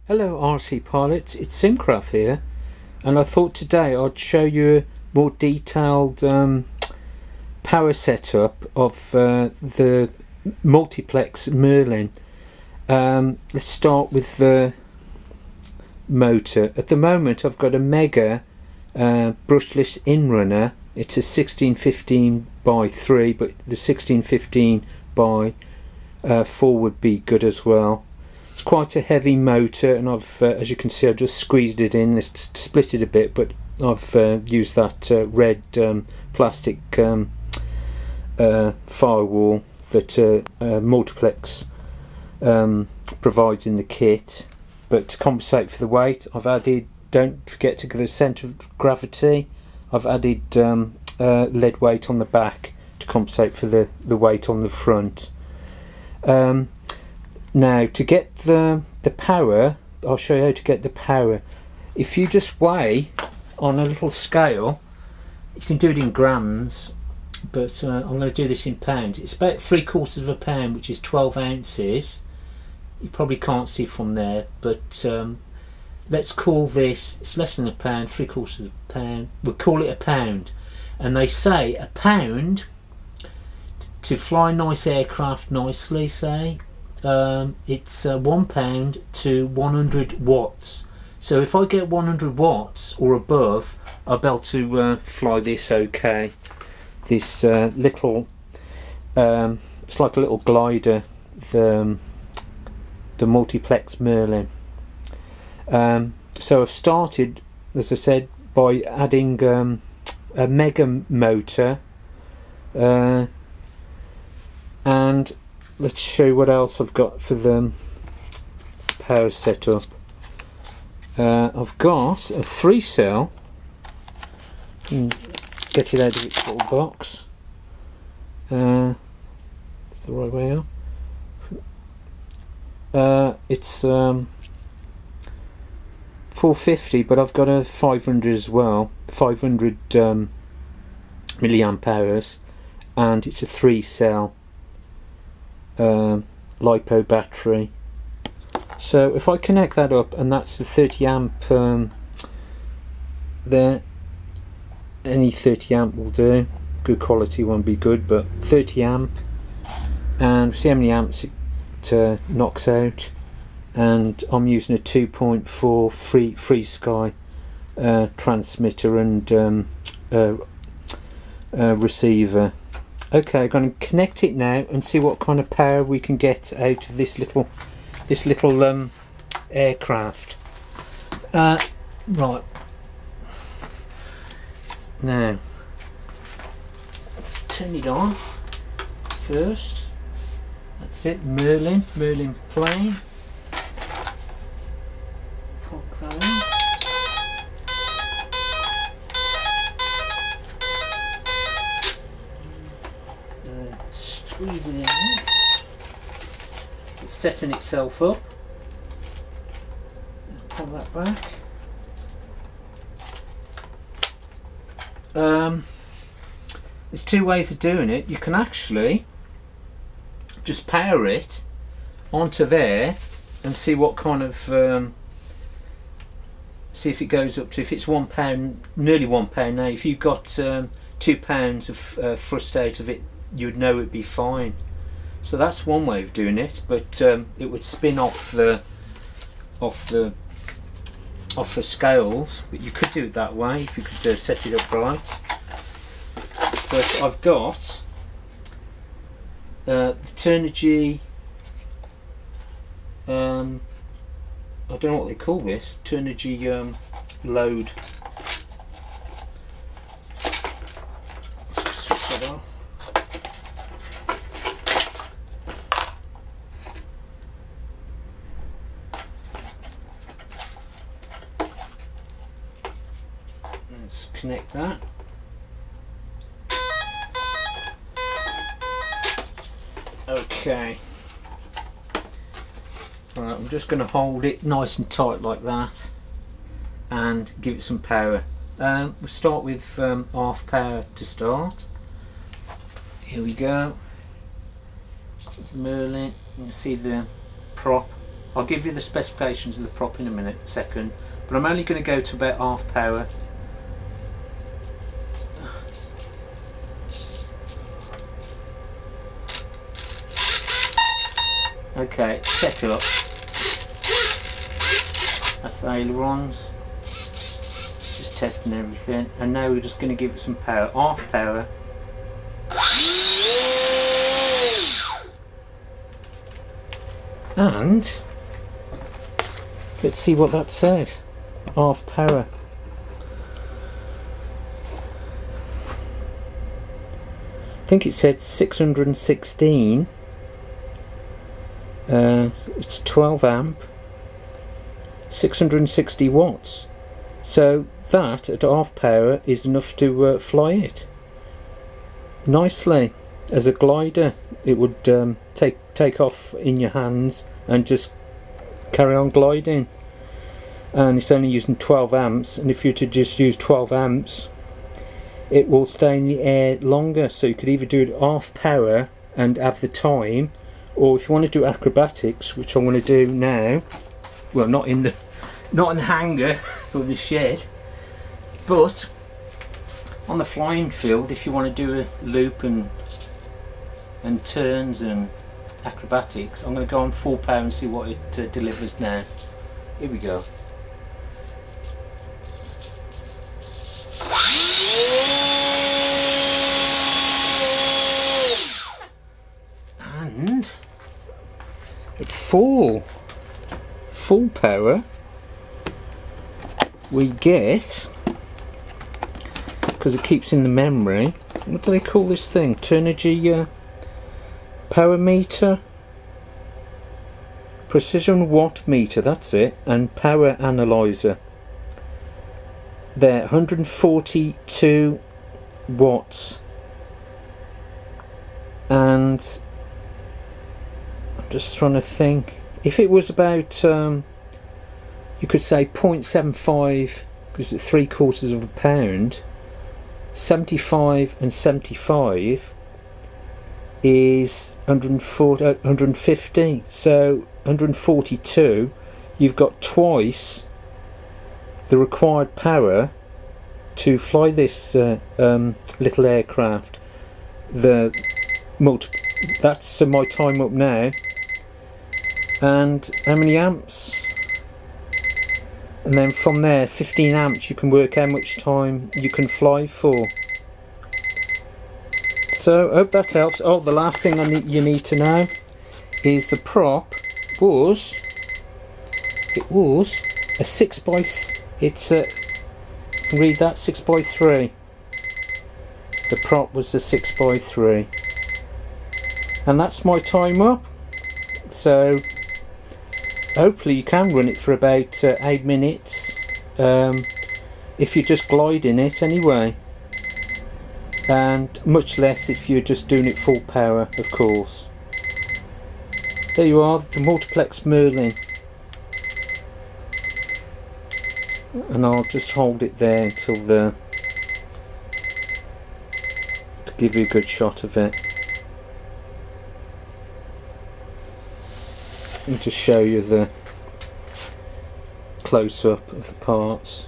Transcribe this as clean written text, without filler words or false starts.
Hello RC pilots, it's Simcraft here, and I thought today I'd show you a more detailed power setup of the Multiplex Merlin. Let's start with the motor. At the moment I've got a Mega brushless inrunner. It's a 1615 by 3, but the 1615 by 4 would be good as well. It's quite a heavy motor, and I've, as you can see, I've just squeezed it in. It's split it a bit, but I've used that red plastic firewall that Multiplex provides in the kit. But to compensate for the weight, I've added, don't forget to get the centre of gravity, I've added lead weight on the back to compensate for the weight on the front. Now, to get the power, I'll show you how to get the power. If you just weigh on a little scale, you can do it in grams, but I'm going to do this in pounds. It's about 3/4 of a pound, which is 12 ounces. You probably can't see from there, but let's call this, it's less than a pound, 3/4 of a pound. We'll call it a pound. And they say a pound, to fly nice aircraft nicely, say, it's 1 pound to 100 watts. So if I get 100 watts or above, I'll be able to fly this okay. This little, it's like a little glider, the Multiplex Merlin. So I've started, as I said, by adding a Mega motor, and let's show you what else I've got for the power setup. I've got a 3-cell. Get it out of its little box. It's the right way out. It's 450, but I've got a 500 as well. 500 milliamp hours, and it's a 3-cell. Lipo battery. So if I connect that up, and that's the 30 amp there, any 30 amp will do. Good quality won't be good, but 30 amp, and see how many amps it knocks out. And I'm using a 2.4 free sky transmitter and receiver. Okay, I'm going to connect it now and see what kind of power we can get out of this little aircraft. Right. Now, let's turn it on first. That's it, Merlin plane. Plug that in. Squeeze it in. It's setting itself up. Pull that back. There's two ways of doing it. You can actually just power it onto there and see what kind of see if it goes up to, if it's 1 pound, nearly 1 pound now. If you've got 2 pounds of thrust out of it, you would know it'd be fine. So that's one way of doing it, but it would spin off the scales. But you could do it that way if you could set it up right. But I've got the Turnigy. I don't know what they call this. Turnigy load. Switch that off. Let's connect that. Okay. Right, I'm just going to hold it nice and tight like that and give it some power. We'll start with half power to start. Here we go. This is the Merlin. You can see the prop I'll give you the specifications of the prop in a second, but I'm only going to go to about half power. Okay, set up. That's the ailerons. Just testing everything, and now we're just going to give it some power, half power. And let's see what that said. Half power. I think it said 616. It's 12 amp, 660 watts. So that at half power is enough to fly it nicely. As a glider, it would take off in your hands and just carry on gliding. And it's only using 12 amps, and if you were to just use 12 amps, it will stay in the air longer. So you could either do it half power and have the time, or if you want to do acrobatics, which I'm going to do now, well, not in the hangar or the shed, but on the flying field, if you want to do a loop and turns and acrobatics, I'm going to go on full power and see what it delivers now. Here we go. And at full power we get, because it keeps in the memory, what do they call this thing? Turnigy power meter, precision watt meter, that's it, and power analyzer. They're 142 watts, and I'm just trying to think, if it was about you could say 0.75, because it's 3/4 of a pound, 75 and 75 is 150, so 142. You've got twice the required power to fly this little aircraft. That's my time up now. And how many amps? And then from there, 15 amps, you can work how much time you can fly for. So, I hope that helps. Oh, the last thing you need to know is the prop was, it was a 6x, it's a, read that, 6x3. The prop was a 6x3. And that's my time up. So, hopefully you can run it for about 8 minutes, if you're just gliding it anyway, and much less if you're just doing it full power, of course. There you are, the Multiplex Merlin, and I'll just hold it there until to give you a good shot of it. And just show you the close-up of the parts.